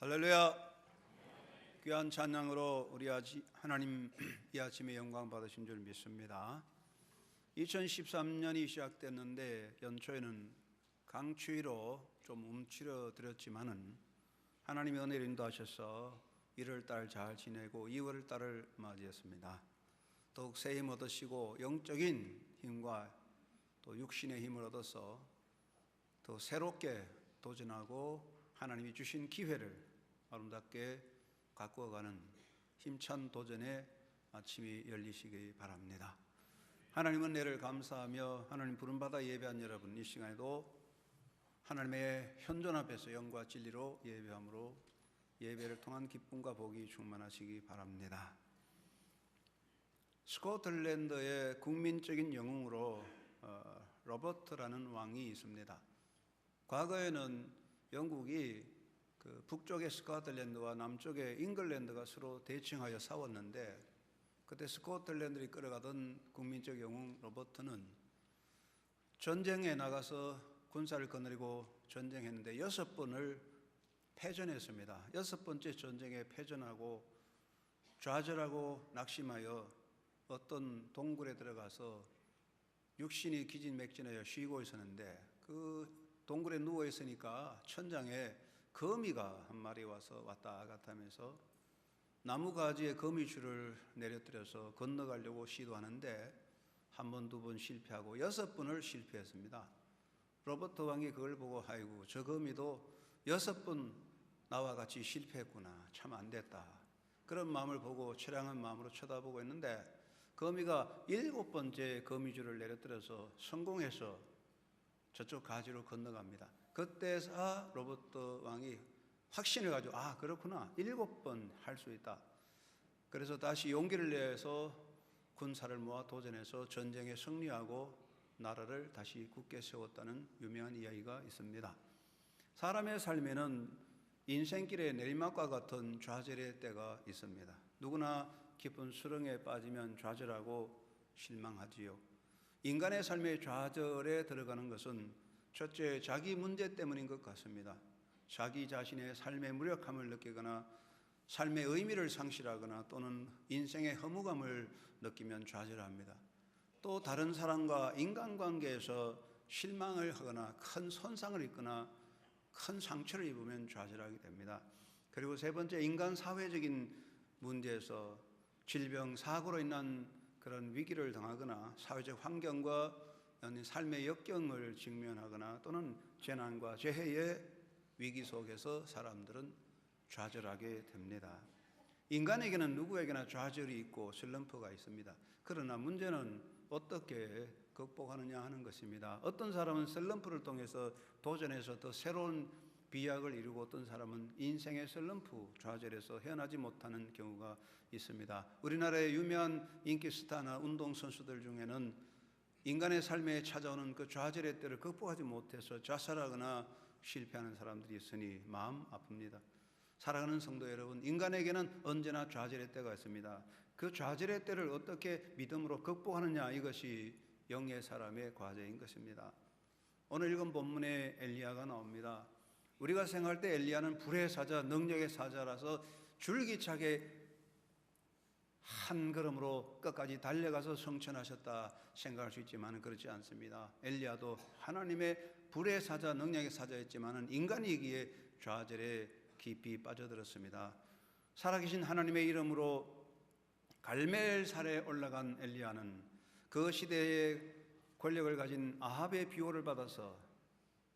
할렐루야. 귀한 찬양으로 우리 하나님 이 아침에 영광 받으신 줄 믿습니다. 2013년이 시작됐는데 연초에는 강추위로 좀 움츠러들었지만은 하나님의 은혜를 인도하셔서 1월달 잘 지내고 2월달을 맞이했습니다. 더욱 새 힘 얻으시고 영적인 힘과 또 육신의 힘을 얻어서 더 새롭게 도전하고 하나님이 주신 기회를 아름답게 가꾸어가는 힘찬 도전의 아침이 열리시기 바랍니다. 하나님 은혜를 감사하며 하나님 부름받아 예배한 여러분, 이 시간에도 하나님의 현존 앞에서 영과 진리로 예배함으로 예배를 통한 기쁨과 복이 충만하시기 바랍니다. 스코틀랜드의 국민적인 영웅으로 로버트라는 왕이 있습니다. 과거에는 영국이 북쪽의 스코틀랜드와 남쪽의 잉글랜드가 서로 대칭하여 싸웠는데, 그때 스코틀랜드를 끌어가던 국민적 영웅 로버트는 전쟁에 나가서 군사를 거느리고 전쟁했는데 6번을 패전했습니다. 6번째 전쟁에 패전하고 좌절하고 낙심하여 어떤 동굴에 들어가서 육신이 기진맥진하여 쉬고 있었는데, 그 동굴에 누워 있으니까 천장에 거미가 한 마리 와서 왔다 갔다 하면서 나무가지에 거미줄을 내려뜨려서 건너가려고 시도하는데 한 번, 두 번 실패하고 6번을 실패했습니다. 로버트 왕이 그걸 보고 아이고, 저 거미도 6번 나와 같이 실패했구나, 참 안 됐다, 그런 마음을 보고 처량한 마음으로 쳐다보고 있는데, 거미가 7번째 거미줄을 내려뜨려서 성공해서 저쪽 가지로 건너갑니다. 그때서 로버트 왕이 확신을 가지고 그렇구나, 7번 할 수 있다. 그래서 다시 용기를 내서 군사를 모아 도전해서 전쟁에 승리하고 나라를 다시 굳게 세웠다는 유명한 이야기가 있습니다. 사람의 삶에는 인생길의 내리막과 같은 좌절의 때가 있습니다. 누구나 깊은 수렁에 빠지면 좌절하고 실망하지요. 인간의 삶의 좌절에 들어가는 것은 첫째, 자기 문제 때문인 것 같습니다. 자기 자신의 삶의 무력함을 느끼거나 삶의 의미를 상실하거나 또는 인생의 허무감을 느끼면 좌절합니다. 또 다른 사람과 인간관계에서 실망을 하거나 큰 손상을 입거나 큰 상처를 입으면 좌절하게 됩니다. 그리고 세 번째, 인간 사회적인 문제에서 질병, 사고로 인한 그런 위기를 당하거나 사회적 환경과 삶의 역경을 직면하거나 또는 재난과 재해의 위기 속에서 사람들은 좌절하게 됩니다. 인간에게는 누구에게나 좌절이 있고 슬럼프가 있습니다. 그러나 문제는 어떻게 극복하느냐 하는 것입니다. 어떤 사람은 슬럼프를 통해서 도전해서 더 새로운 비약을 이루고, 어떤 사람은 인생의 슬럼프, 좌절에서 헤어나지 못하는 경우가 있습니다. 우리나라의 유명한 인기 스타나 운동선수들 중에는 인간의 삶에 찾아오는 그 좌절의 때를 극복하지 못해서 자살하거나 실패하는 사람들이 있으니 마음 아픕니다. 사랑하는 성도 여러분, 인간에게는 언제나 좌절의 때가 있습니다. 그 좌절의 때를 어떻게 믿음으로 극복하느냐, 이것이 영의 사람의 과제인 것입니다. 오늘 읽은 본문에 엘리야가 나옵니다. 우리가 생각할 때 엘리야는 불의 사자, 능력의 사자라서 줄기차게 한 걸음으로 끝까지 달려가서 성천하셨다 생각할 수 있지만 그렇지 않습니다. 엘리야도 하나님의 불의 사자, 능력의 사자였지만 인간이기에 좌절에 깊이 빠져들었습니다. 살아계신 하나님의 이름으로 갈멜산에 올라간 엘리야는 그 시대의 권력을 가진 아합의 비호를 받아서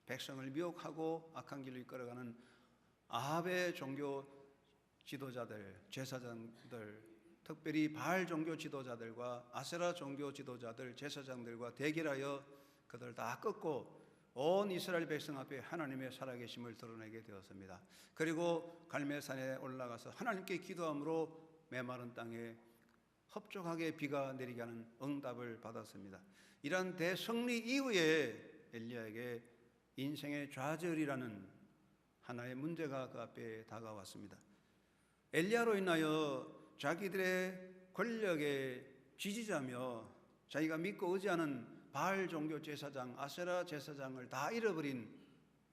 백성을 미혹하고 악한 길로 이끌어가는 아합의 종교 지도자들, 제사장들, 특별히 바알 종교 지도자들과 아세라 종교 지도자들, 제사장들과 대결하여 그들을 다 꺾고 온 이스라엘 백성 앞에 하나님의 살아계심을 드러내게 되었습니다. 그리고 갈멜산에 올라가서 하나님께 기도함으로 메마른 땅에 흡족하게 비가 내리게 하는 응답을 받았습니다. 이러한 대승리 이후에 엘리야에게 인생의 좌절이라는 하나의 문제가 그 앞에 다가왔습니다. 엘리야로 인하여 자기들의 권력의 지지자며 자기가 믿고 의지하는 바알 종교 제사장, 아세라 제사장을 다 잃어버린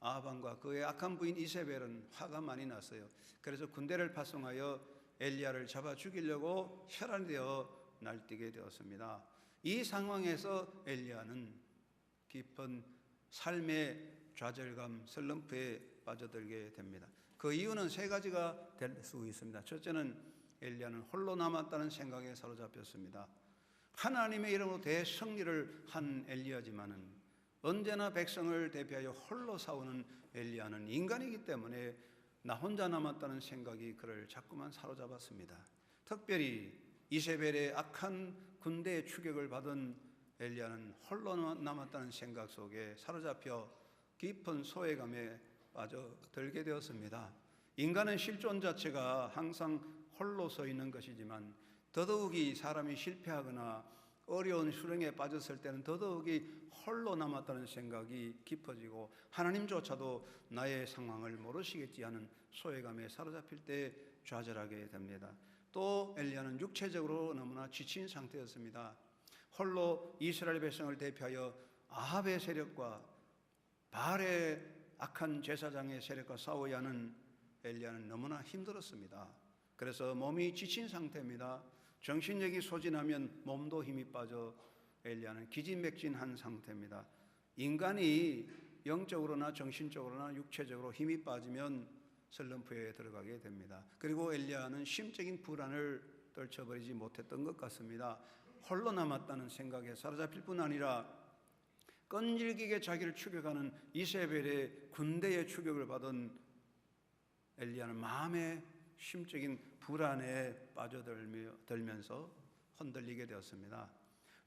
아합왕과 그의 악한 부인 이세벨은 화가 많이 났어요. 그래서 군대를 파송하여 엘리야를 잡아 죽이려고 혈안이 되어 날뛰게 되었습니다. 이 상황에서 엘리야는 깊은 삶의 좌절감, 슬럼프에 빠져들게 됩니다. 그 이유는 세 가지가 될 수 있습니다. 첫째는 엘리야는 홀로 남았다는 생각에 사로잡혔습니다. 하나님의 이름으로 대승리를 한 엘리야지만은 언제나 백성을 대표하여 홀로 싸우는 엘리야는 인간이기 때문에 나 혼자 남았다는 생각이 그를 자꾸만 사로잡았습니다. 특별히 이세벨의 악한 군대의 추격을 받은 엘리야는 홀로 남았다는 생각 속에 사로잡혀 깊은 소외감에 빠져들게 되었습니다. 인간은 실존 자체가 항상 홀로 서 있는 것이지만 더더욱이 사람이 실패하거나 어려운 수렁에 빠졌을 때는 더더욱이 홀로 남았다는 생각이 깊어지고 하나님조차도 나의 상황을 모르시겠지 하는 소외감에 사로잡힐 때 좌절하게 됩니다. 또 엘리야는 육체적으로 너무나 지친 상태였습니다. 홀로 이스라엘 백성을 대표하여 아합의 세력과 바알의 악한 제사장의 세력과 싸워야 하는 엘리야는 너무나 힘들었습니다. 그래서 몸이 지친 상태입니다. 정신력이 소진하면 몸도 힘이 빠져 엘리야는 기진맥진한 상태입니다. 인간이 영적으로나 정신적으로나 육체적으로 힘이 빠지면 슬럼프에 들어가게 됩니다. 그리고 엘리야는 심적인 불안을 떨쳐버리지 못했던 것 같습니다. 홀로 남았다는 생각에 사로잡힐 뿐 아니라 끈질기게 자기를 추격하는 이세벨의 군대의 추격을 받은 엘리야는 마음의 심적인 불안에 빠져들면서 흔들리게 되었습니다.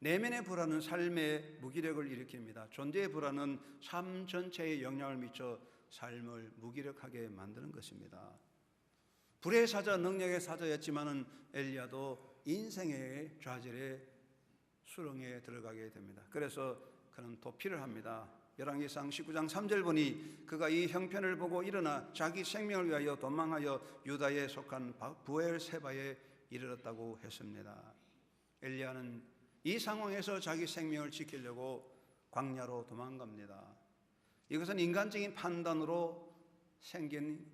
내면의 불안은 삶의 무기력을 일으킵니다. 존재의 불안은 삶 전체에 영향을 미쳐 삶을 무기력하게 만드는 것입니다. 불의 사자, 능력의 사자였지만은 엘리야도 인생의 좌절의 수렁에 들어가게 됩니다. 그래서 그는 도피를 합니다. 열왕기상 19장 3절 보니 그가 이 형편을 보고 일어나 자기 생명을 위하여 도망하여 유다에 속한 부엘세바에 이르렀다고 했습니다. 엘리야는 이 상황에서 자기 생명을 지키려고 광야로 도망갑니다. 이것은 인간적인 판단으로 생긴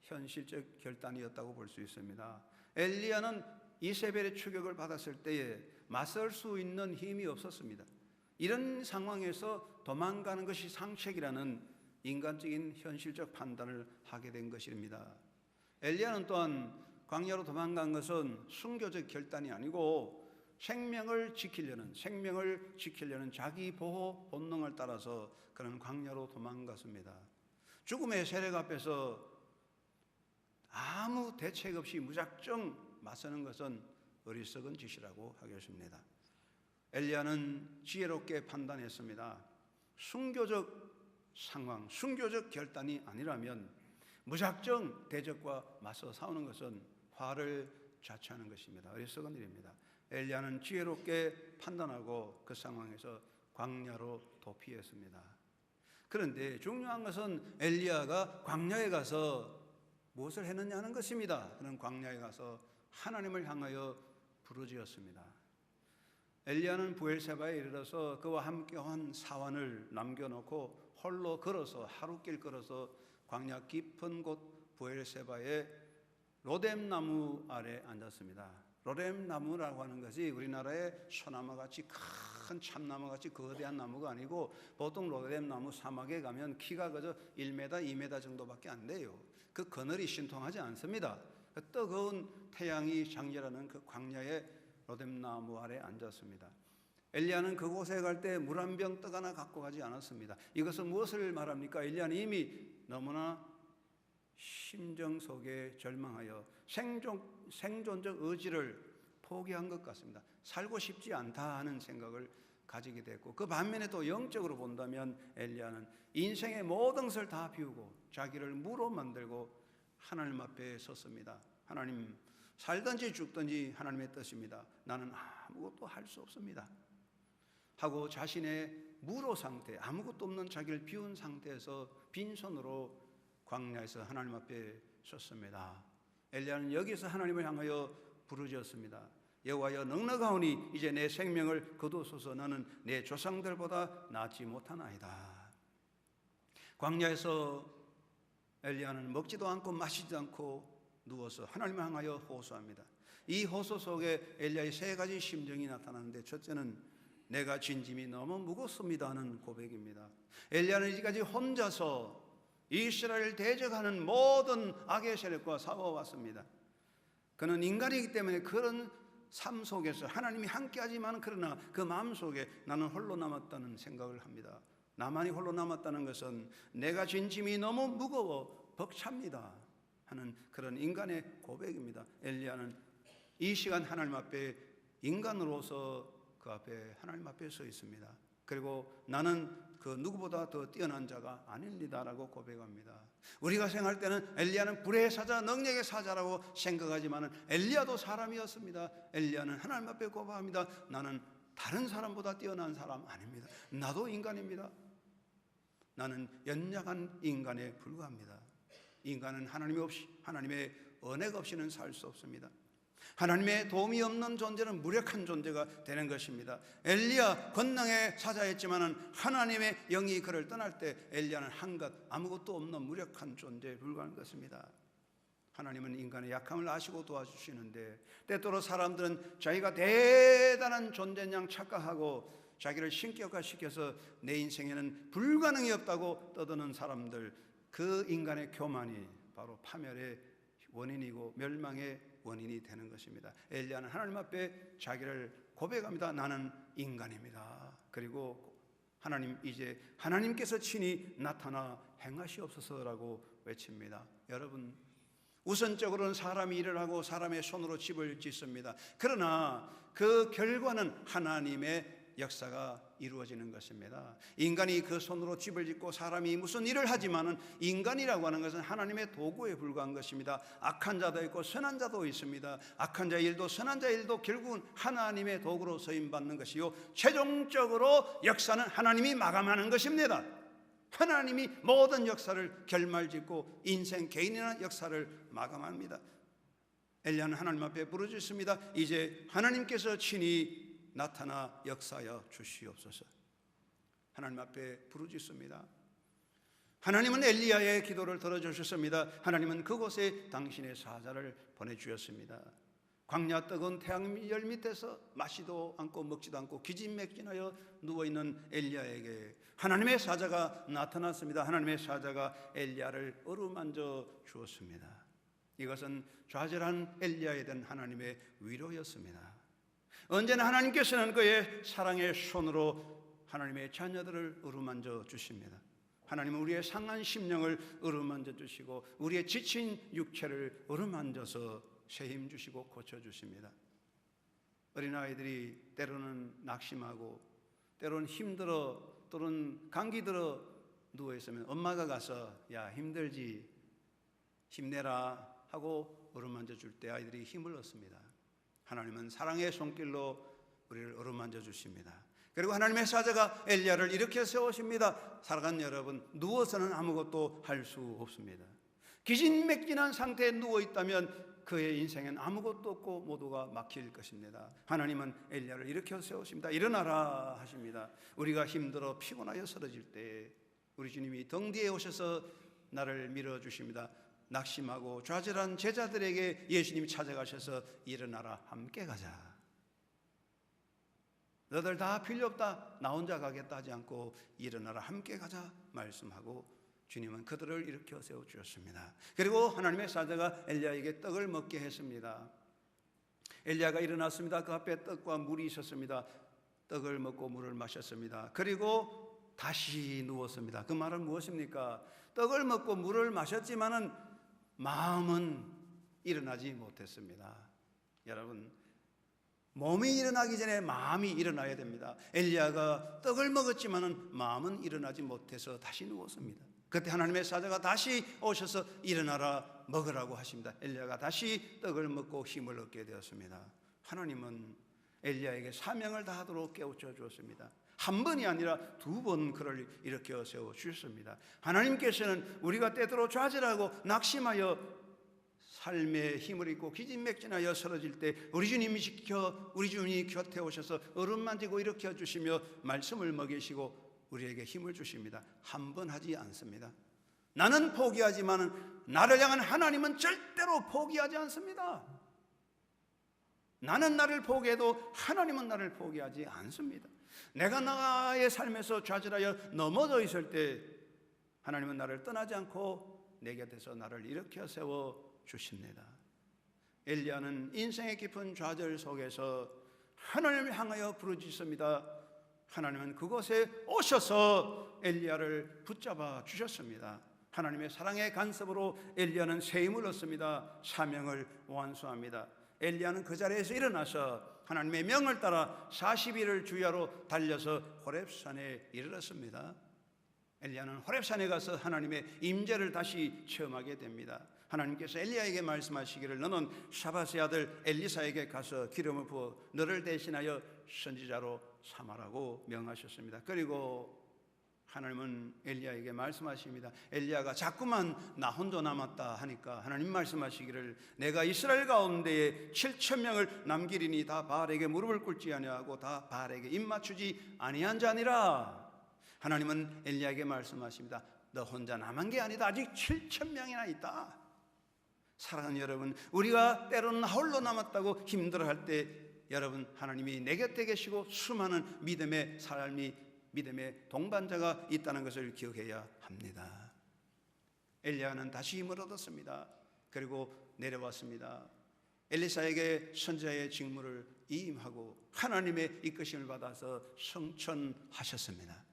현실적 결단이었다고 볼 수 있습니다. 엘리야는 이세벨의 추격을 받았을 때에 맞설 수 있는 힘이 없었습니다. 이런 상황에서 도망가는 것이 상책이라는 인간적인 현실적 판단을 하게 된 것입니다. 엘리야는 또한 광야로 도망간 것은 순교적 결단이 아니고 생명을 지키려는 자기 보호 본능을 따라서 그는 광야로 도망갔습니다. 죽음의 세력 앞에서 아무 대책 없이 무작정 맞서는 것은 어리석은 짓이라고 하겠습니다. 엘리야는 지혜롭게 판단했습니다. 순교적 상황, 순교적 결단이 아니라면 무작정 대적과 맞서 싸우는 것은 화를 자초하는 것입니다. 어리석은 일입니다. 엘리야는 지혜롭게 판단하고 그 상황에서 광야로 도피했습니다. 그런데 중요한 것은 엘리야가 광야에 가서 무엇을 했느냐는 것입니다. 그는 광야에 가서 하나님을 향하여 부르짖었습니다. 엘리야는 부엘세바에 이르러서 그와 함께 한 사환을 남겨놓고 홀로 걸어서 하루길 걸어서 광야 깊은 곳 부엘세바의 로뎀나무 아래 앉았습니다. 로뎀나무라고 하는 것이 우리나라의 소나무같이 큰 참나무같이 거대한 나무가 아니고 보통 로뎀나무 사막에 가면 키가 그저 1m, 2m 정도밖에 안 돼요. 그 그늘이 신통하지 않습니다. 그 뜨거운 태양이 장렬하는 그 광야의 로뎀나무 아래 앉았습니다. 엘리야는 그곳에 갈 때 물 한 병 떡 하나 갖고 가지 않았습니다. 이것은 무엇을 말합니까? 엘리야는 이미 너무나 심정 속에 절망하여 생존적 의지를 포기한 것 같습니다. 살고 싶지 않다 하는 생각을 가지게 됐고 그 반면에 또 영적으로 본다면 엘리야는 인생의 모든 것을 다 비우고 자기를 무로 만들고 하나님 앞에 섰습니다. 하나님, 살든지 죽든지 하나님의 뜻입니다. 나는 아무것도 할 수 없습니다. 하고 자신의 무로 상태, 아무것도 없는 자기를 비운 상태에서 빈손으로 광야에서 하나님 앞에 섰습니다. 엘리야는 여기서 하나님을 향하여 부르짖었습니다. 여호와여, 넉넉하오니 이제 내 생명을 거두소서. 나는 내 조상들보다 낫지 못하나이다. 광야에서 엘리야는 먹지도 않고 마시지도 않고 누워서 하나님을 향하여 호소합니다. 이 호소 속에 엘리야의 세 가지 심정이 나타나는데, 첫째는 내가 진 짐이 너무 무겁습니다 하는 고백입니다. 엘리야는 이제까지 혼자서 이스라엘을 대적하는 모든 악의 세력과 싸워왔습니다. 그는 인간이기 때문에 그런 삶 속에서 하나님이 함께하지만, 그러나 그 마음속에 나는 홀로 남았다는 생각을 합니다. 나만이 홀로 남았다는 것은 내가 진 짐이 너무 무거워 벅찹니다 하는 그런 인간의 고백입니다. 엘리야는 이 시간 하나님 앞에 인간으로서 그 앞에 하나님 앞에 서 있습니다. 그리고 나는 그 누구보다 더 뛰어난 자가 아닙니다라고 고백합니다. 우리가 생각할 때는 엘리야는 불의 사자, 능력의 사자라고 생각하지만 엘리야도 사람이었습니다. 엘리야는 하나님 앞에 고백합니다. 나는 다른 사람보다 뛰어난 사람 아닙니다. 나도 인간입니다. 나는 연약한 인간에 불과합니다. 인간은 하나님의 은혜가 없이는 살 수 없습니다. 하나님의 도움이 없는 존재는 무력한 존재가 되는 것입니다. 엘리야 권능의 사자였지만 하나님의 영이 그를 떠날 때 엘리야는 한갓 아무것도 없는 무력한 존재에 불과한 것입니다. 하나님은 인간의 약함을 아시고 도와주시는데, 때때로 사람들은 자기가 대단한 존재인 양 착각하고 자기를 신격화시켜서 내 인생에는 불가능이 없다고 떠드는 사람들, 그 인간의 교만이 바로 파멸의 원인이고 멸망의 원인이 되는 것입니다. 엘리야는 하나님 앞에 자기를 고백합니다. 나는 인간입니다. 그리고 하나님, 이제 하나님께서 친히 나타나 행하시옵소서라고 외칩니다. 여러분, 우선적으로는 사람이 일을 하고 사람의 손으로 집을 짓습니다. 그러나 그 결과는 하나님의 역사가 이루어지는 것입니다. 인간이 그 손으로 집을 짓고 사람이 무슨 일을 하지만은 인간이라고 하는 것은 하나님의 도구에 불과한 것입니다. 악한 자도 있고 선한 자도 있습니다. 악한 자의 일도 선한 자의 일도 결국은 하나님의 도구로 쓰임받는 것이요, 최종적으로 역사는 하나님이 마감하는 것입니다. 하나님이 모든 역사를 결말짓고 인생 개인이나 역사를 마감합니다. 엘리야는 하나님 앞에 부르짖습니다. 이제 하나님께서 친히 나타나 역사하여 주시옵소서. 하나님 앞에 부르짖습니다. 하나님은 엘리야의 기도를 들어주셨습니다. 하나님은 그곳에 당신의 사자를 보내주셨습니다. 광야 뜨거운 태양열 밑에서 마시도 않고 먹지도 않고 기진맥진하여 누워있는 엘리야에게 하나님의 사자가 나타났습니다. 하나님의 사자가 엘리야를 어루만져 주었습니다. 이것은 좌절한 엘리야에 대한 하나님의 위로였습니다. 언제나 하나님께서는 그의 사랑의 손으로 하나님의 자녀들을 어루만져 주십니다. 하나님은 우리의 상한 심령을 어루만져 주시고 우리의 지친 육체를 어루만져서 새 힘 주시고 고쳐주십니다. 어린아이들이 때로는 낙심하고 때로는 힘들어 또는 감기 들어 누워있으면 엄마가 가서 야 힘들지 힘내라 하고 어루만져 줄 때 아이들이 힘을 얻습니다. 하나님은 사랑의 손길로 우리를 어루만져 주십니다. 그리고 하나님의 사자가 엘리야를 이렇게 세우십니다. 사랑하는 여러분, 누워서는 아무것도 할 수 없습니다. 기진맥진한 상태에 누워있다면 그의 인생엔 아무것도 없고 모두가 막힐 것입니다. 하나님은 엘리야를 이렇게 세우십니다. 일어나라 하십니다. 우리가 힘들어 피곤하여 쓰러질 때 우리 주님이 등 뒤에 오셔서 나를 밀어주십니다. 낙심하고 좌절한 제자들에게 예수님이 찾아가셔서 일어나라, 함께 가자. 너들 다 필요 없다, 나 혼자 가겠다 하지 않고 일어나라, 함께 가자 말씀하고 주님은 그들을 일으켜 세워주셨습니다. 그리고 하나님의 사자가 엘리야에게 떡을 먹게 했습니다. 엘리야가 일어났습니다. 그 앞에 떡과 물이 있었습니다. 떡을 먹고 물을 마셨습니다. 그리고 다시 누웠습니다. 그 말은 무엇입니까? 떡을 먹고 물을 마셨지만은 마음은 일어나지 못했습니다. 여러분, 몸이 일어나기 전에 마음이 일어나야 됩니다. 엘리야가 떡을 먹었지만은 마음은 일어나지 못해서 다시 누웠습니다. 그때 하나님의 사자가 다시 오셔서 일어나라, 먹으라고 하십니다. 엘리야가 다시 떡을 먹고 힘을 얻게 되었습니다. 하나님은 엘리야에게 사명을 다하도록 깨우쳐 주었습니다. 한 번이 아니라 두 번 그를 일으켜 세워 주셨습니다. 하나님께서는 우리가 때때로 좌절하고 낙심하여 삶의 힘을 잃고 기진맥진하여 쓰러질 때 우리 주님이 곁에 오셔서 어루만지고 일으켜 주시며 말씀을 먹이시고 우리에게 힘을 주십니다. 한 번 하지 않습니다. 나는 포기하지만 나를 향한 하나님은 절대로 포기하지 않습니다. 나는 나를 포기해도 하나님은 나를 포기하지 않습니다. 내가 나의 삶에서 좌절하여 넘어져 있을 때 하나님은 나를 떠나지 않고 내 곁에서 나를 일으켜 세워 주십니다. 엘리야는 인생의 깊은 좌절 속에서 하나님을 향하여 부르짖습니다. 하나님은 그곳에 오셔서 엘리야를 붙잡아 주셨습니다. 하나님의 사랑의 간섭으로 엘리야는 새 힘을 얻습니다. 사명을 완수합니다. 엘리야는 그 자리에서 일어나서 하나님의 명을 따라 40일을 주야로 달려서 호렙산에 이르렀습니다. 엘리야는 호렙산에 가서 하나님의 임재를 다시 체험하게 됩니다. 하나님께서 엘리야에게 말씀하시기를 너는 샤밧의 아들 엘리사에게 가서 기름을 부어 너를 대신하여 선지자로 삼아라고 명하셨습니다. 그리고 하나님은 엘리야에게 말씀하십니다. 엘리야가 자꾸만 나 혼자 남았다 하니까 하나님 말씀하시기를 내가 이스라엘 가운데에 7,000명을 남기리니 다 바알에게 무릎을 꿇지 아니하고 다 바알에게 입맞추지 아니한 자니라. 하나님은 엘리야에게 말씀하십니다. 너 혼자 남은 게 아니다. 아직 7,000명이나 있다. 사랑하는 여러분, 우리가 때로는 홀로 남았다고 힘들어할 때 여러분, 하나님이 내 곁에 계시고 수많은 믿음의 사람이, 믿음의 동반자가 있다는 것을 기억해야 합니다. 엘리야는 다시 힘을 얻었습니다. 그리고 내려왔습니다. 엘리사에게 선지자의 직무를 이임하고 하나님의 이끄심을 받아서 성천하셨습니다.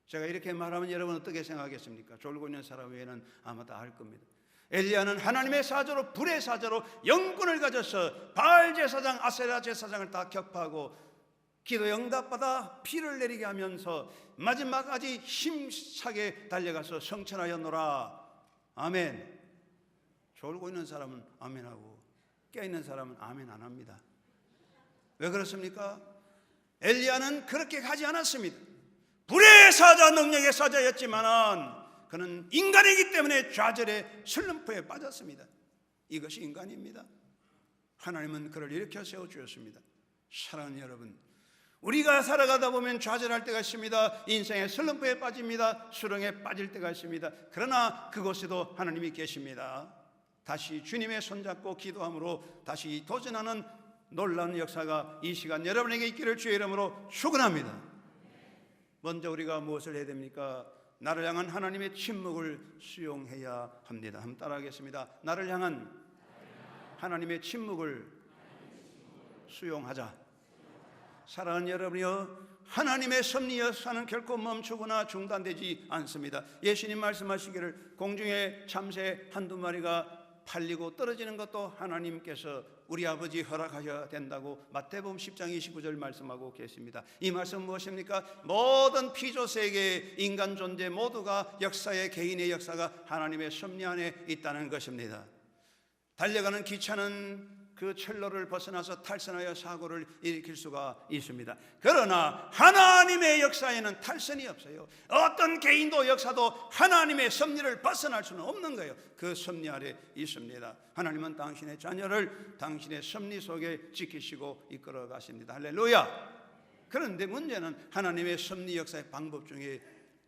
제가 이렇게 말하면 여러분 어떻게 생각하겠습니까? 졸고 있는 사람 외에는 아마 다 알 겁니다. 엘리야는 하나님의 사자로, 불의 사자로 영권을 가져서 바알 제사장, 아세라 제사장을 다 격파하고 기도 응답받아 피를 내리게 하면서 마지막까지 힘차게 달려가서 성천하였노라. 아멘. 졸고 있는 사람은 아멘하고 깨어있는 사람은 아멘 안 합니다. 왜 그렇습니까? 엘리야는 그렇게 가지 않았습니다. 불의 사자, 능력의 사자였지만은 그는 인간이기 때문에 좌절의 슬럼프에 빠졌습니다. 이것이 인간입니다. 하나님은 그를 일으켜 세워주셨습니다. 사랑하는 여러분, 우리가 살아가다 보면 좌절할 때가 있습니다. 인생의 슬럼프에 빠집니다. 수렁에 빠질 때가 있습니다. 그러나 그곳에도 하나님이 계십니다. 다시 주님의 손잡고 기도함으로 다시 도전하는 놀라운 역사가 이 시간 여러분에게 있기를 주의 이름으로 축원합니다. 먼저 우리가 무엇을 해야 됩니까? 나를 향한 하나님의 침묵을 수용해야 합니다. 한번 따라하겠습니다. 나를 향한 하나님의 침묵을 수용하자. 사랑하는 여러분이여, 하나님의 섭리 역사는 결코 멈추거나 중단되지 않습니다. 예수님 말씀하시기를 공중에 참새 한두 마리가 팔리고 떨어지는 것도 하나님께서 우리 아버지 허락하셔야 된다고 마태복음 10장 29절 말씀하고 계십니다. 이 말씀은 무엇입니까? 모든 피조세계 인간 존재 모두가 역사의 개인의 역사가 하나님의 섭리 안에 있다는 것입니다. 달려가는 기차는 그 철로를 벗어나서 탈선하여 사고를 일으킬 수가 있습니다. 그러나 하나님의 역사에는 탈선이 없어요. 어떤 개인도 역사도 하나님의 섭리를 벗어날 수는 없는 거예요. 그 섭리 아래 있습니다. 하나님은 당신의 자녀를 당신의 섭리 속에 지키시고 이끌어 가십니다. 할렐루야. 그런데 문제는 하나님의 섭리 역사의 방법 중에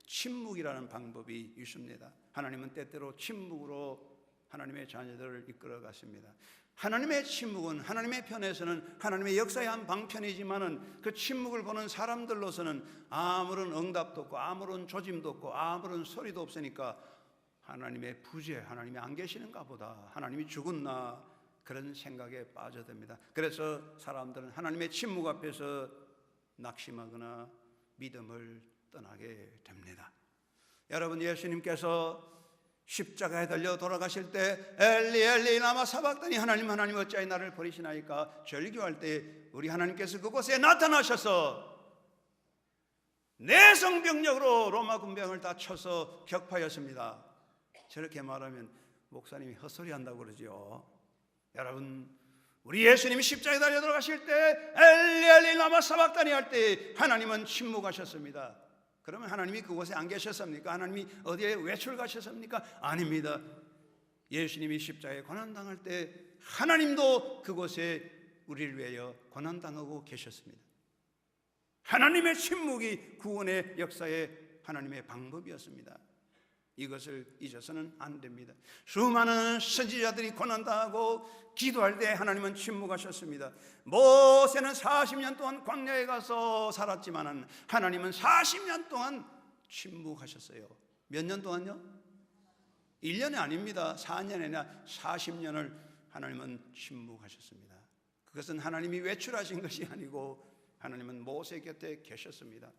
침묵이라는 방법이 있습니다. 하나님은 때때로 침묵으로 하나님의 자녀들을 이끌어 가십니다. 하나님의 침묵은 하나님의 편에서는 하나님의 역사의 한 방편이지만은 그 침묵을 보는 사람들로서는 아무런 응답도 없고 아무런 조짐도 없고 아무런 소리도 없으니까 하나님의 부재, 하나님이 안 계시는가 보다, 하나님이 죽었나, 그런 생각에 빠져듭니다. 그래서 사람들은 하나님의 침묵 앞에서 낙심하거나 믿음을 떠나게 됩니다. 여러분, 예수님께서 십자가에 달려 돌아가실 때 엘리 엘리 라마 사박다니, 하나님 하나님 어찌하여 나를 버리시나이까 절규할 때 우리 하나님께서 그곳에 나타나셔서 내성병력으로 로마 군병을 다 쳐서 격파하였습니다. 저렇게 말하면 목사님이 헛소리 한다고 그러죠. 여러분, 우리 예수님이 십자가에 달려 돌아가실 때 엘리 엘리 라마 사박다니 할 때 하나님은 침묵하셨습니다. 그러면 하나님이 그곳에 안 계셨습니까? 하나님이 어디에 외출 가셨습니까? 아닙니다. 예수님이 십자가에 고난당할 때 하나님도 그곳에 우리를 위하여 고난당하고 계셨습니다. 하나님의 침묵이 구원의 역사의 하나님의 방법이었습니다. 이것을 잊어서는 안 됩니다. 수많은 선지자들이 고난당하고 기도할 때 하나님은 침묵하셨습니다. 모세는 40년 동안 광야에 가서 살았지만 하나님은 40년 동안 침묵하셨어요. 몇 년 동안요? 1년이 아닙니다. 4년이 아니라 40년을 하나님은 침묵하셨습니다. 그것은 하나님이 외출하신 것이 아니고 하나님은 모세 곁에 계셨습니다.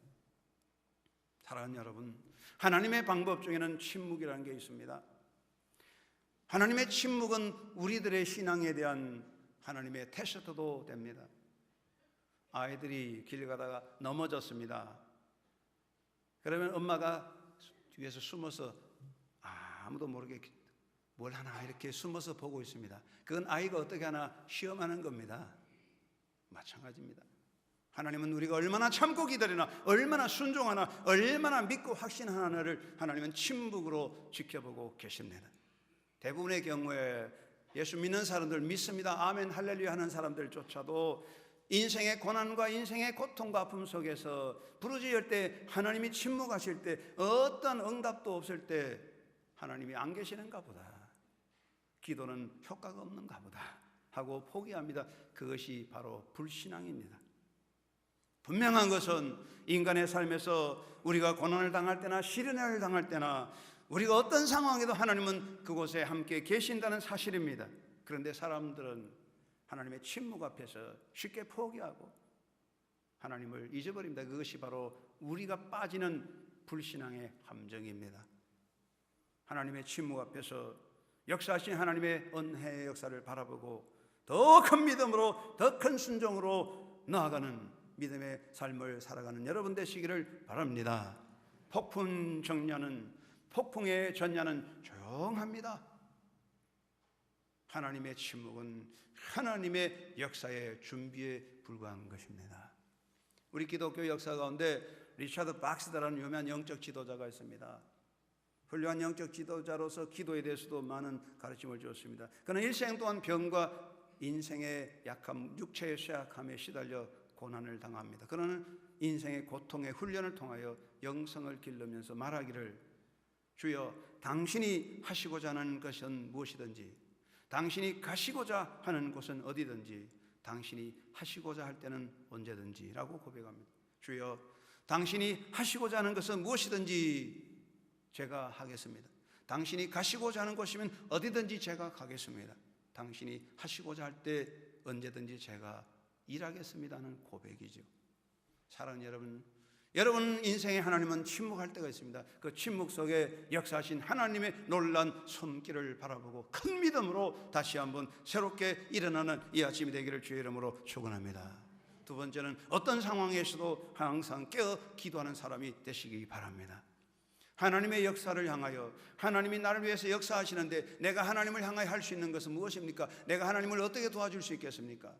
사랑하는 여러분, 하나님의 방법 중에는 침묵이라는 게 있습니다. 하나님의 침묵은 우리들의 신앙에 대한 하나님의 테스트도 됩니다. 아이들이 길 가다가 넘어졌습니다. 그러면 엄마가 뒤에서 숨어서 아무도 모르게 뭘 하나 이렇게 숨어서 보고 있습니다. 그건 아이가 어떻게 하나 시험하는 겁니다. 마찬가지입니다. 하나님은 우리가 얼마나 참고 기다리나, 얼마나 순종하나, 얼마나 믿고 확신하나를 하나님은 침묵으로 지켜보고 계십니다. 대부분의 경우에 예수 믿는 사람들, 믿습니다, 아멘, 할렐루야 하는 사람들조차도 인생의 고난과 인생의 고통과 아픔 속에서 부르짖을 때, 하나님이 침묵하실 때, 어떤 응답도 없을 때 하나님이 안 계시는가 보다, 기도는 효과가 없는가 보다 하고 포기합니다. 그것이 바로 불신앙입니다. 분명한 것은 인간의 삶에서 우리가 고난을 당할 때나 시련을 당할 때나 우리가 어떤 상황에도 하나님은 그곳에 함께 계신다는 사실입니다. 그런데 사람들은 하나님의 침묵 앞에서 쉽게 포기하고 하나님을 잊어버립니다. 그것이 바로 우리가 빠지는 불신앙의 함정입니다. 하나님의 침묵 앞에서 역사하신 하나님의 은혜의 역사를 바라보고 더 큰 믿음으로, 더 큰 순종으로 나아가는 믿음의 삶을 살아가는 여러분 되시기를 바랍니다. 폭풍 정야는, 폭풍의 전야는 조용합니다. 하나님의 침묵은 하나님의 역사의 준비에 불과한 것입니다. 우리 기독교 역사 가운데 리차드 박스더라는 유명한 영적 지도자가 있습니다. 훌륭한 영적 지도자로서 기도에 대해서도 많은 가르침을 주었습니다. 그는 일생 동안 병과 인생의 약함, 육체의 쇠약함에 시달려 고난을 당합니다. 그러는 인생의 고통의 훈련을 통하여 영성을 기르면서 말하기를, 주여, 당신이 하시고자 하는 것은 무엇이든지, 당신이 가시고자 하는 곳은 어디든지, 당신이 하시고자 할 때는 언제든지 라고 고백합니다. 주여, 당신이 하시고자 하는 것은 무엇이든지 제가 하겠습니다. 당신이 가시고자 하는 곳이면 어디든지 제가 가겠습니다. 당신이 하시고자 할 때 언제든지 제가 일하겠습니다는 고백이죠. 사랑하는 여러분, 여러분 인생에 하나님은 침묵할 때가 있습니다. 그 침묵 속에 역사하신 하나님의 놀라운 손길을 바라보고 큰 믿음으로 다시 한번 새롭게 일어나는 이 아침이 되기를 주의 이름으로 축원합니다. 두 번째는 어떤 상황에서도 항상 깨어 기도하는 사람이 되시기 바랍니다. 하나님의 역사를 향하여, 하나님이 나를 위해서 역사하시는데 내가 하나님을 향하여 할 수 있는 것은 무엇입니까? 내가 하나님을 어떻게 도와줄 수 있겠습니까?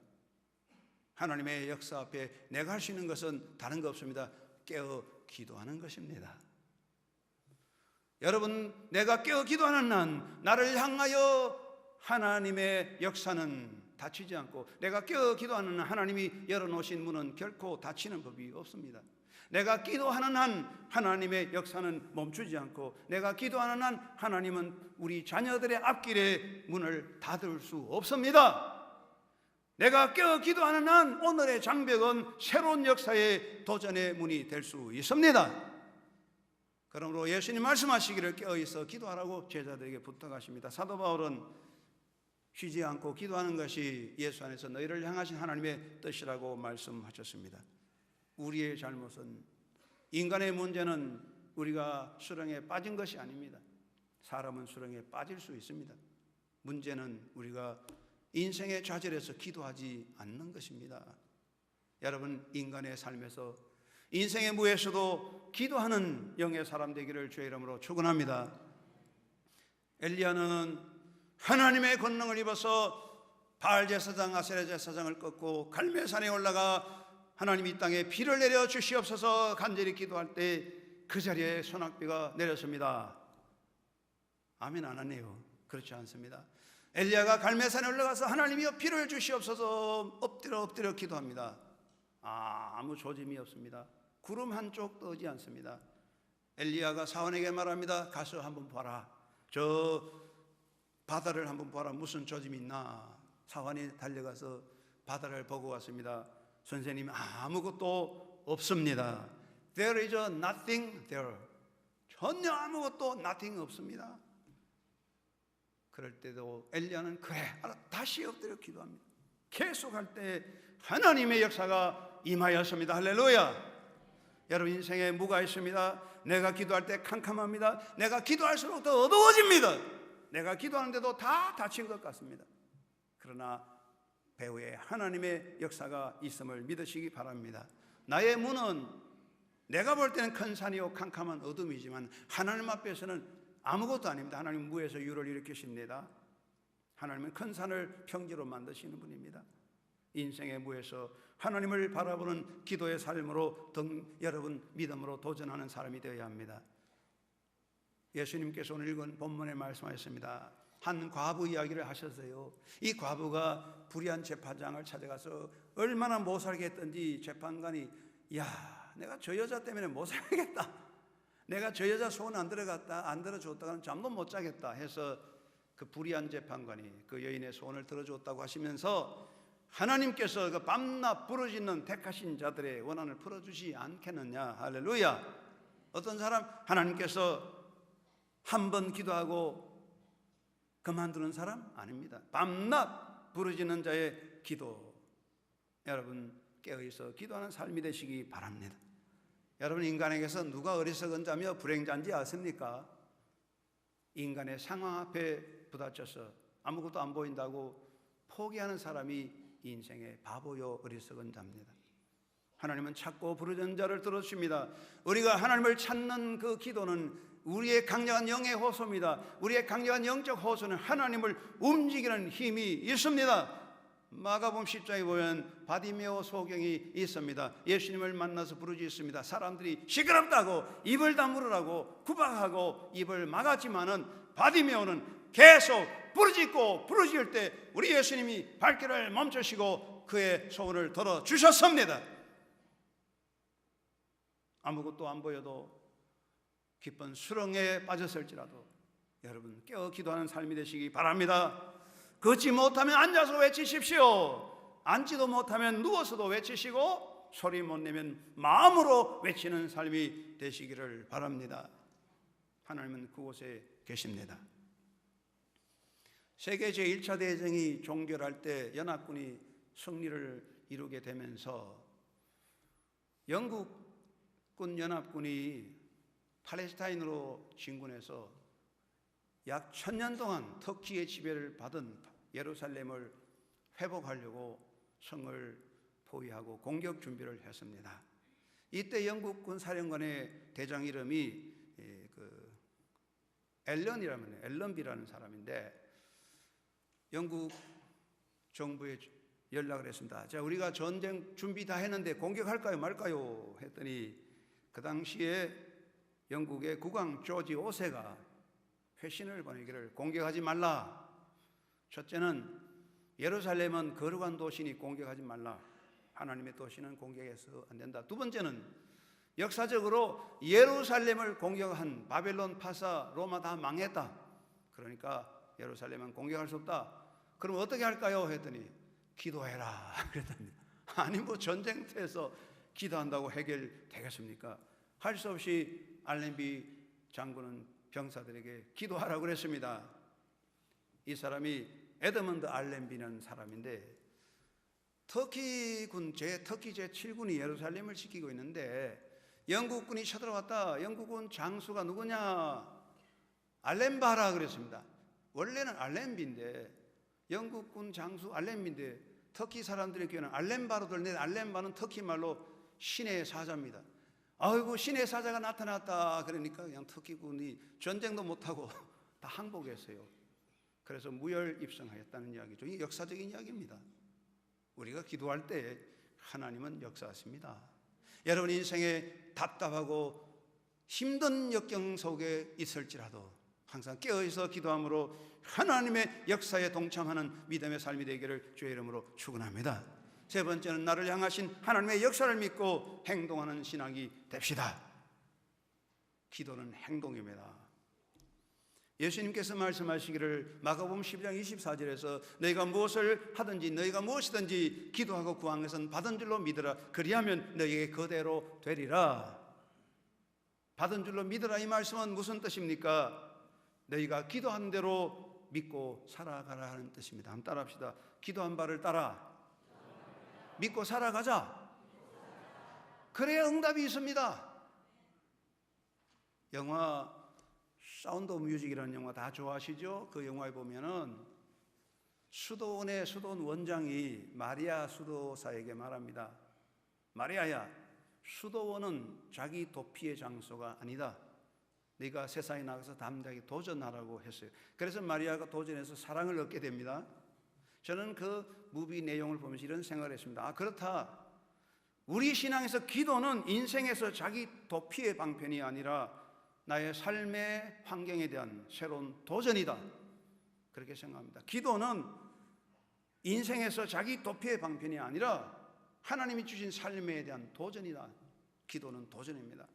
하나님의 역사 앞에 내가 할 수 있는 것은 다른 거 없습니다. 깨어 기도하는 것입니다. 여러분, 내가 깨어 기도하는 한 나를 향하여 하나님의 역사는 닫히지 않고, 내가 깨어 기도하는 한 하나님이 열어놓으신 문은 결코 닫히는 법이 없습니다. 내가 기도하는 한 하나님의 역사는 멈추지 않고, 내가 기도하는 한 하나님은 우리 자녀들의 앞길에 문을 닫을 수 없습니다. 내가 깨어 기도하는 한 오늘의 장벽은 새로운 역사의 도전의 문이 될 수 있습니다. 그러므로 예수님 말씀하시기를 깨어 있어 기도하라고 제자들에게 부탁하십니다. 사도 바울은 쉬지 않고 기도하는 것이 예수 안에서 너희를 향하신 하나님의 뜻이라고 말씀하셨습니다. 우리의 잘못은, 인간의 문제는 우리가 수렁에 빠진 것이 아닙니다. 사람은 수렁에 빠질 수 있습니다. 문제는 우리가 인생의 좌절에서 기도하지 않는 것입니다. 여러분, 인간의 삶에서, 인생의 무에서도 기도하는 영의 사람 되기를 주의 이름으로 축원합니다. 엘리야는 하나님의 권능을 입어서 바알 제사장, 아세라 제사장을 꺾고 갈멜산에 올라가 하나님이 이 땅에 비를 내려 주시옵소서 간절히 기도할 때 그 자리에 소낙비가 내렸습니다. 아멘 안 하네요. 그렇지 않습니다. 엘리야가 갈멜산에 올라가서 하나님이여 비를 주시옵소서 엎드려 기도합니다. 아무 조짐이 없습니다. 구름 한쪽 떠오지 않습니다. 엘리야가 사원에게 말합니다. 가서 한번 봐라. 저 바다를 한번 봐라. 무슨 조짐이 있나. 사원이 달려가서 바다를 보고 왔습니다. 선생님, 아무것도 없습니다. There is nothing there. 전혀 아무것도 nothing 없습니다. 그럴 때도 엘리야는 그래, 다시 엎드려 기도합니다. 계속할 때 하나님의 역사가 임하였습니다. 할렐루야. 여러분 인생에 무가 있습니다. 내가 기도할 때 캄캄합니다. 내가 기도할수록 더 어두워집니다. 내가 기도하는데도 다 닫힌 것 같습니다. 그러나 배후에 하나님의 역사가 있음을 믿으시기 바랍니다. 나의 문은 내가 볼 때는 큰 산이요 캄캄한 어둠이지만 하나님 앞에서는 아무것도 아닙니다. 하나님 무에서 유를 일으키십니다. 하나님은 큰 산을 평지로 만드시는 분입니다. 인생의 무에서 하나님을 바라보는 기도의 삶으로 여러분 믿음으로 도전하는 사람이 되어야 합니다. 예수님께서 오늘 읽은 본문에 말씀하셨습니다. 한 과부 이야기를 하셨어요. 이 과부가 불의한 재판장을 찾아가서 얼마나 못 살게 했던지 재판관이 내가 저 여자 때문에 못 살겠다. 내가 저 여자 소원 안 들어줬다가는 잠도 못 자겠다 해서 그 불의한 재판관이 그 여인의 소원을 들어줬다고 하시면서 하나님께서 그 밤낮 부르짖는 택하신 자들의 원한을 풀어주지 않겠느냐. 할렐루야. 어떤 사람 하나님께서 한 번 기도하고 그만두는 사람 아닙니다. 밤낮 부르짖는 자의 기도, 여러분 깨어있어 기도하는 삶이 되시기 바랍니다. 여러분 인간에게서 누가 어리석은 자며 불행자인지 아십니까? 인간의 상황 앞에 부딪혀서 아무것도 안 보인다고 포기하는 사람이 인생의 바보요 어리석은 자입니다. 하나님은 찾고 부르짖는 자를 들어주십니다. 우리가 하나님을 찾는 그 기도는 우리의 강력한 영의 호소입니다. 우리의 강력한 영적 호소는 하나님을 움직이는 힘이 있습니다. 마가복음 10장에 보면 바디메오 소경이 있습니다. 예수님을 만나서 부르짖습니다. 사람들이 시끄럽다고 입을 다물으라고 구박하고 입을 막았지만은 바디메오는 계속 부르짖을 때 우리 예수님이 발길을 멈추시고 그의 소원을 들어주셨습니다. 아무것도 안 보여도 깊은 수렁에 빠졌을지라도 여러분 깨어 기도하는 삶이 되시기 바랍니다. 걷지 못하면 앉아서 외치십시오. 앉지도 못하면 누워서도 외치시고 소리 못 내면 마음으로 외치는 삶이 되시기를 바랍니다. 하나님은 그곳에 계십니다. 세계 제1차 대전이 종결할 때 연합군이 승리를 이루게 되면서 영국군 연합군이 팔레스타인으로 진군해서 약 1000년 동안 터키의 지배를 받은 예루살렘을 회복하려고 성을 포위하고 공격 준비를 했습니다. 이때 영국군 사령관의 대장 이름이 앨런비라는 사람인데 영국 정부에 연락을 했습니다. 자, 우리가 전쟁 준비 다 했는데 공격할까요 말까요 했더니 그 당시에 영국의 국왕 조지 5세가 회신을 보내기를 공격하지 말라. 첫째는 예루살렘은 거룩한 도시니 공격하지 말라. 하나님의 도시는 공격해서 안 된다. 두 번째는 역사적으로 예루살렘을 공격한 바벨론, 파사, 로마 다 망했다. 그러니까 예루살렘은 공격할 수 없다. 그럼 어떻게 할까요? 했더니 기도해라 그랬답니다. 아니 뭐 전쟁터에서 기도한다고 해결되겠습니까? 할 수 없이 알렌비 장군은 병사들에게 기도하라고 그랬습니다. 이 사람이 에드먼드 알렌비는 사람인데 터키 제7군이 예루살렘을 지키고 있는데 영국군이 쳐들어왔다. 영국군 장수가 누구냐? 알렌바라 그랬습니다. 원래는 알렌비인데 영국군 장수 알렌비인데 터키 사람들에게는 알렌바로 들리는데 알렌바는 터키 말로 신의 사자입니다. 아이고 신의 사자가 나타났다. 그러니까 그냥 터키군이 전쟁도 못하고 다 항복했어요. 그래서 무혈 입성하였다는 이야기죠. 이게 역사적인 이야기입니다. 우리가 기도할 때 하나님은 역사하십니다. 여러분 인생에 답답하고 힘든 역경 속에 있을지라도 항상 깨어있어 기도함으로 하나님의 역사에 동참하는 믿음의 삶이 되기를 주의 이름으로 축원합니다. 세 번째는 나를 향하신 하나님의 역사를 믿고 행동하는 신앙이 됩시다. 기도는 행동입니다. 예수님께서 말씀하시기를 마가복음 12장 24절에서 너희가 무엇을 하든지 너희가 무엇이든지 기도하고 구한 것은 받은 줄로 믿으라. 그리하면 너희에게 그대로 되리라. 받은 줄로 믿으라, 이 말씀은 무슨 뜻입니까? 너희가 기도한 대로 믿고 살아가라 하는 뜻입니다. 한번 따라합시다. 기도한 바를 따라 믿고 살아가자. 그래야 응답이 있습니다. 영화 사운드 오브 뮤직이라는 영화 다 좋아하시죠? 그 영화에 보면은 수도원의 수도원 원장이 마리아 수도사에게 말합니다. 마리아야, 수도원은 자기 도피의 장소가 아니다. 네가 세상에 나가서 담대하게 도전하라고 했어요. 그래서 마리아가 도전해서 사랑을 얻게 됩니다. 저는 그 무비 내용을 보면서 이런 생각을 했습니다. 그렇다. 우리 신앙에서 기도는 인생에서 자기 도피의 방편이 아니라 나의 삶의 환경에 대한 새로운 도전이다. 그렇게 생각합니다. 기도는 인생에서 자기 도피의 방편이 아니라 하나님이 주신 삶에 대한 도전이다. 기도는 도전입니다.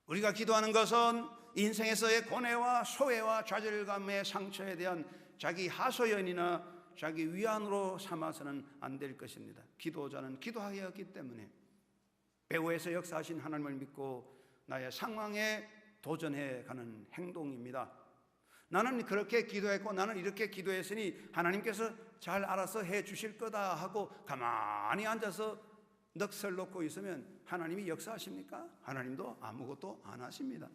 우리가 기도하는 것은 인생에서의 고뇌와 소외와 좌절감의 상처에 대한 자기 하소연이나 자기 위안으로 삼아서는 안 될 것입니다. 기도자는 기도하여야 하기 때문에 배후에서 역사하신 하나님을 믿고 나의 상황에 도전해 가는 행동입니다. 나는 그렇게 기도했고 나는 이렇게 기도했으니 하나님께서 잘 알아서 해 주실 거다 하고 가만히 앉아서 넋을 놓고 있으면 하나님이 역사하십니까? 하나님도 아무것도 안 하십니다.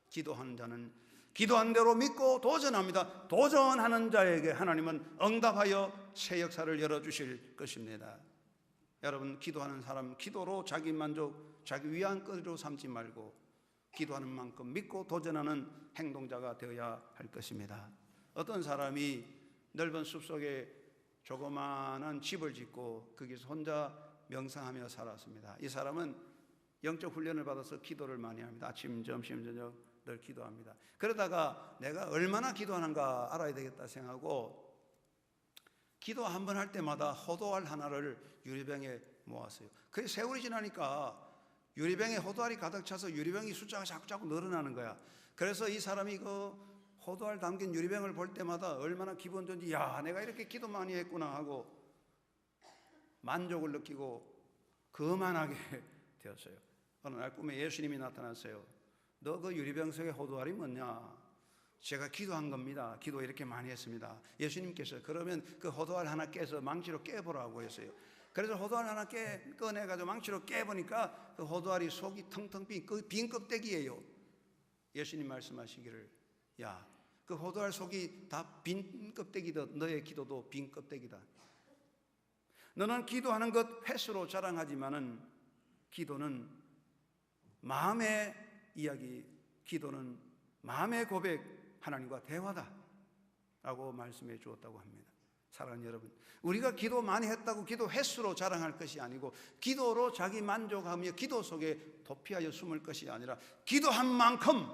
기도하는 자는 기도한 대로 믿고 도전합니다. 도전하는 자에게 하나님은 응답하여 새 역사를 열어주실 것입니다. 여러분, 기도하는 사람 기도로 자기 만족, 자기 위안거리로 삼지 말고 기도하는 만큼 믿고 도전하는 행동자가 되어야 할 것입니다. 어떤 사람이 넓은 숲속에 조그마한 집을 짓고 거기서 혼자 명상하며 살았습니다. 이 사람은 영적 훈련을 받아서 기도를 많이 합니다. 아침, 점심, 저녁 늘 기도합니다. 그러다가 내가 얼마나 기도하는가 알아야 되겠다 생각하고 기도 한 번 할 때마다 호도알 하나를 유리병에 모았어요. 그게 세월이 지나니까 유리병에 호도알이 가득 차서 유리병이 숫자가 자꾸 늘어나는 거야. 그래서 이 사람이 그 호도알 담긴 유리병을 볼 때마다 얼마나 기분 좋은지, 야, 내가 이렇게 기도 많이 했구나 하고 만족을 느끼고 거만하게 되었어요. 어느 날 꿈에 예수님이 나타났어요. 너 그 유리병 속에 호도알이 뭐냐? 제가 기도한 겁니다. 기도 이렇게 많이 했습니다. 예수님께서 그러면 그 호도알 하나 깨서 망치로 깨보라고 했어요. 그래서 호도알 하나 꺼내가지고 망치로 깨보니까 그 호도알이 속이 텅텅 빈 껍데기예요. 예수님 말씀하시기를, 야, 그 호도알 속이 다 빈 껍데기다. 너의 기도도 빈 껍데기다. 너는 기도하는 것 횟수로 자랑하지만은 기도는 마음의 이야기, 기도는 마음의 고백, 하나님과 대화다 라고 말씀해 주었다고 합니다. 사랑하는 여러분, 우리가 기도 많이 했다고 기도 횟수로 자랑할 것이 아니고 기도로 자기 만족하며 기도 속에 도피하여 숨을 것이 아니라 기도한 만큼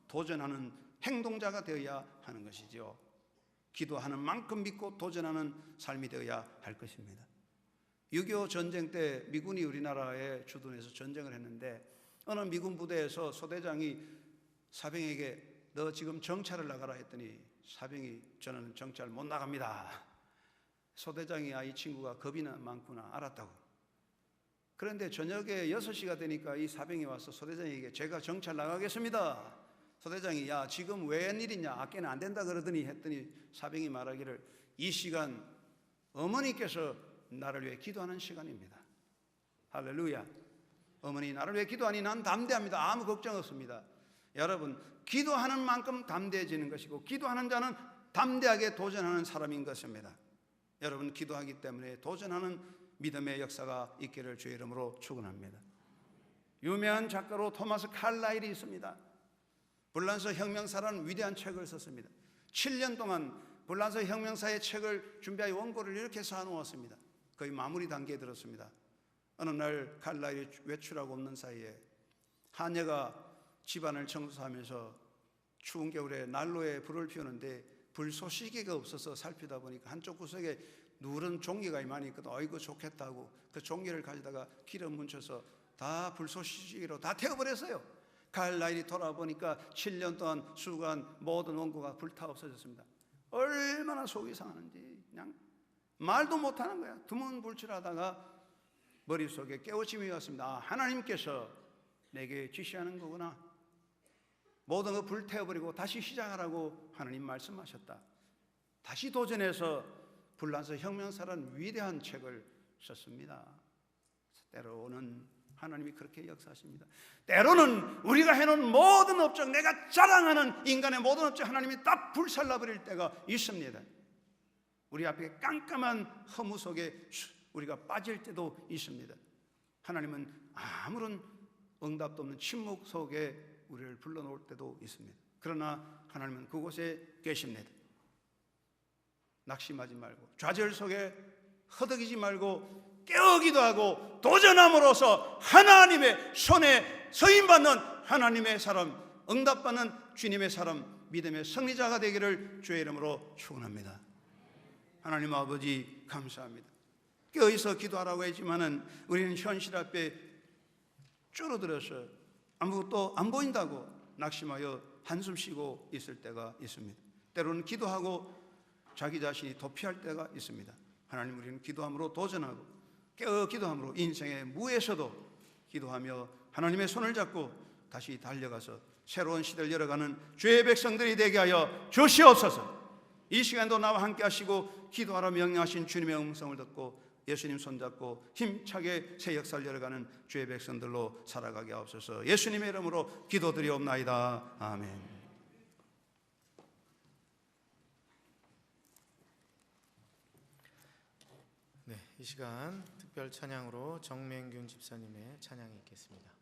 도전하는 행동자가 되어야 하는 것이죠. 기도하는 만큼 믿고 도전하는 삶이 되어야 할 것입니다. 6.25 전쟁 때 미군이 우리나라에 주둔해서 전쟁을 했는데 어느 미군 부대에서 소대장이 사병에게 너 지금 정찰을 나가라 했더니 사병이 저는 정찰 못 나갑니다. 소대장이 이 친구가 겁이 많구나 알았다고. 그런데 저녁에 6시가 되니까 이 사병이 와서 소대장에게 제가 정찰 나가겠습니다. 소대장이 야 지금 웬일이냐 아껴는 안 된다 그러더니 했더니 사병이 말하기를 이 시간 어머니께서 나를 위해 기도하는 시간입니다. 할렐루야. 어머니 나를 위해 기도하니 난 담대합니다. 아무 걱정 없습니다. 여러분, 기도하는 만큼 담대해지는 것이고 기도하는 자는 담대하게 도전하는 사람인 것입니다. 여러분, 기도하기 때문에 도전하는 믿음의 역사가 있기를 주의 이름으로 축원합니다. 유명한 작가로 토마스 칼라일이 있습니다. 불란서 혁명사라는 위대한 책을 썼습니다. 7년 동안 불란서 혁명사의 책을 준비하여 원고를 이렇게 쌓아놓았습니다. 거의 마무리 단계에 들었습니다. 어느 날 칼라일이 외출하고 없는 사이에 하녀가 집안을 청소하면서 추운 겨울에 난로에 불을 피우는데 불쏘시개가 없어서 살피다 보니까 한쪽 구석에 누런 종이가 많이 있거든. 어이구 좋겠다고 그 종이를 가져다가 기름 뭉쳐서 다 불쏘시개로 다 태워버렸어요. 가을 날이 돌아보니까 7년 동안 수고한 모든 원고가 불타 없어졌습니다. 얼마나 속이 상하는지 그냥 말도 못하는 거야. 두문불출하다가 머릿속에 깨우침이 왔습니다. 아, 하나님께서 내게 지시하는 거구나. 모든 거 불태워버리고 다시 시작하라고 하나님 말씀하셨다. 다시 도전해서 불란서 혁명사라는 위대한 책을 썼습니다. 때로는 하나님이 그렇게 역사하십니다. 때로는 우리가 해놓은 모든 업적, 내가 자랑하는 인간의 모든 업적 하나님이 다 불살라버릴 때가 있습니다. 우리 앞에 깜깜한 허무 속에 우리가 빠질 때도 있습니다. 하나님은 아무런 응답도 없는 침묵 속에 우리를 불러놓을 때도 있습니다. 그러나 하나님은 그곳에 계십니다. 낙심하지 말고 좌절 속에 허덕이지 말고 깨어기도 하고 도전함으로써 하나님의 손에 서임받는 하나님의 사람, 응답받는 주님의 사람, 믿음의 승리자가 되기를 주의 이름으로 축원합니다. 하나님 아버지 감사합니다. 깨어있어 기도하라고 했지만은 우리는 현실 앞에 줄어들어서 아무것도 안 보인다고 낙심하여 한숨 쉬고 있을 때가 있습니다. 때로는 기도하고 자기 자신이 도피할 때가 있습니다. 하나님, 우리는 기도함으로 도전하고 깨어 기도함으로 인생의 무에서도 기도하며 하나님의 손을 잡고 다시 달려가서 새로운 시대를 열어가는 주의 백성들이 되게 하여 주시옵소서. 이 시간도 나와 함께 하시고 기도하라 명령하신 주님의 음성을 듣고 예수님 손잡고 힘차게 새 역사를 열어가는 주의 백성들로 살아가게 하옵소서. 예수님의 이름으로 기도드리옵나이다. 아멘. 네, 이 시간 특별 찬양으로 정맹균 집사님의 찬양이 있겠습니다.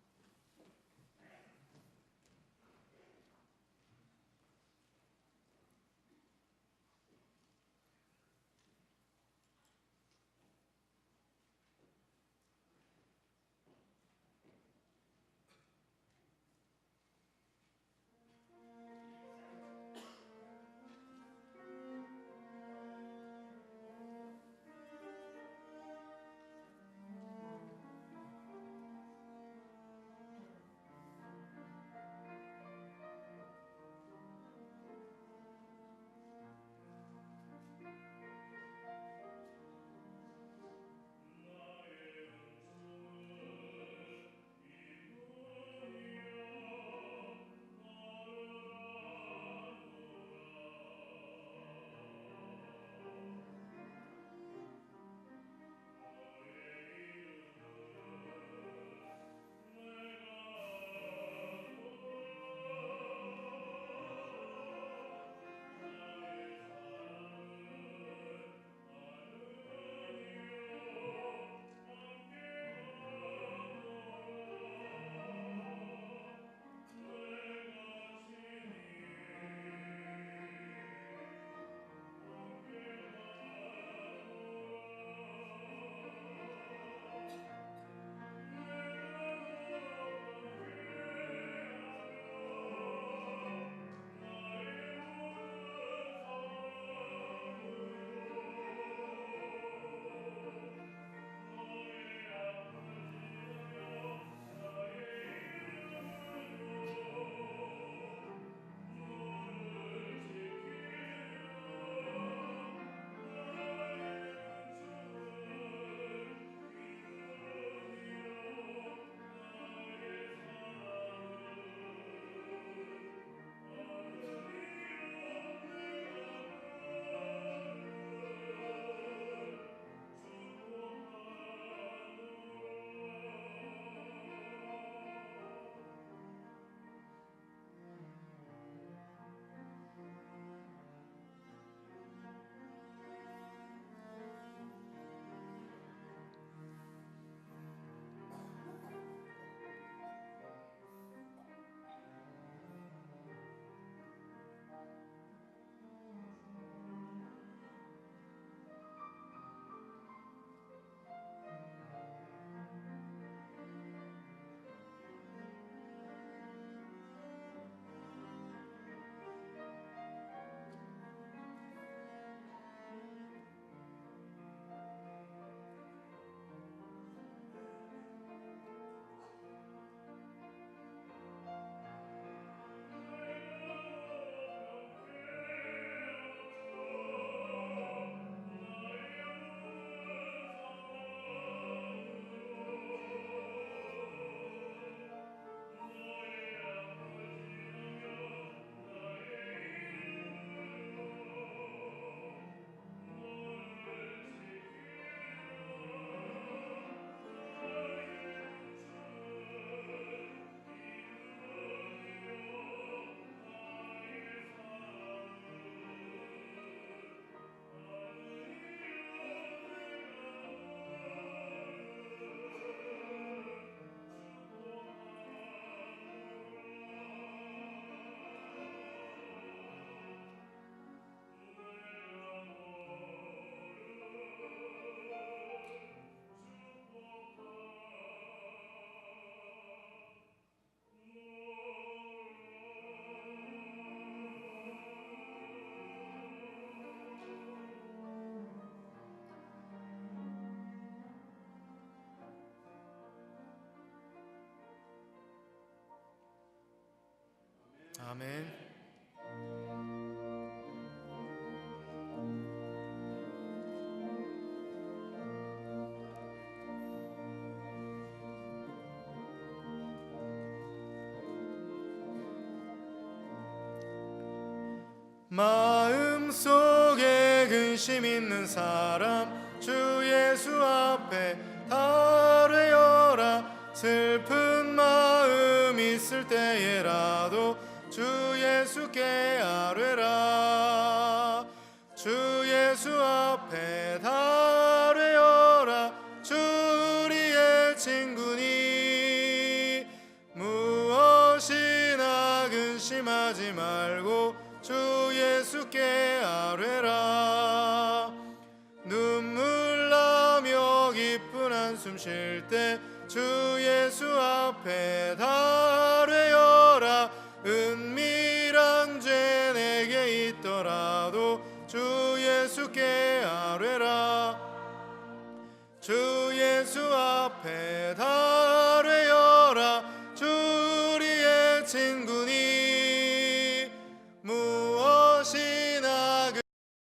아멘. 마음속에 근심 있는 사람 주 예수 앞에 아뢰어라. 슬픈 마음 있을 때에라도 주 예수께 아뢰라. 주 예수 앞에 아뢰어라. 주 우리의 친구니 무엇이나 근심하지 말고 주 예수께 아뢰라. 눈물 나며 기쁜 한숨 쉴 때 주 예수 앞에 아뢰어라. 은밀한 죄 내게 있더라도 주 예수께 아뢰라. 주 예수 앞에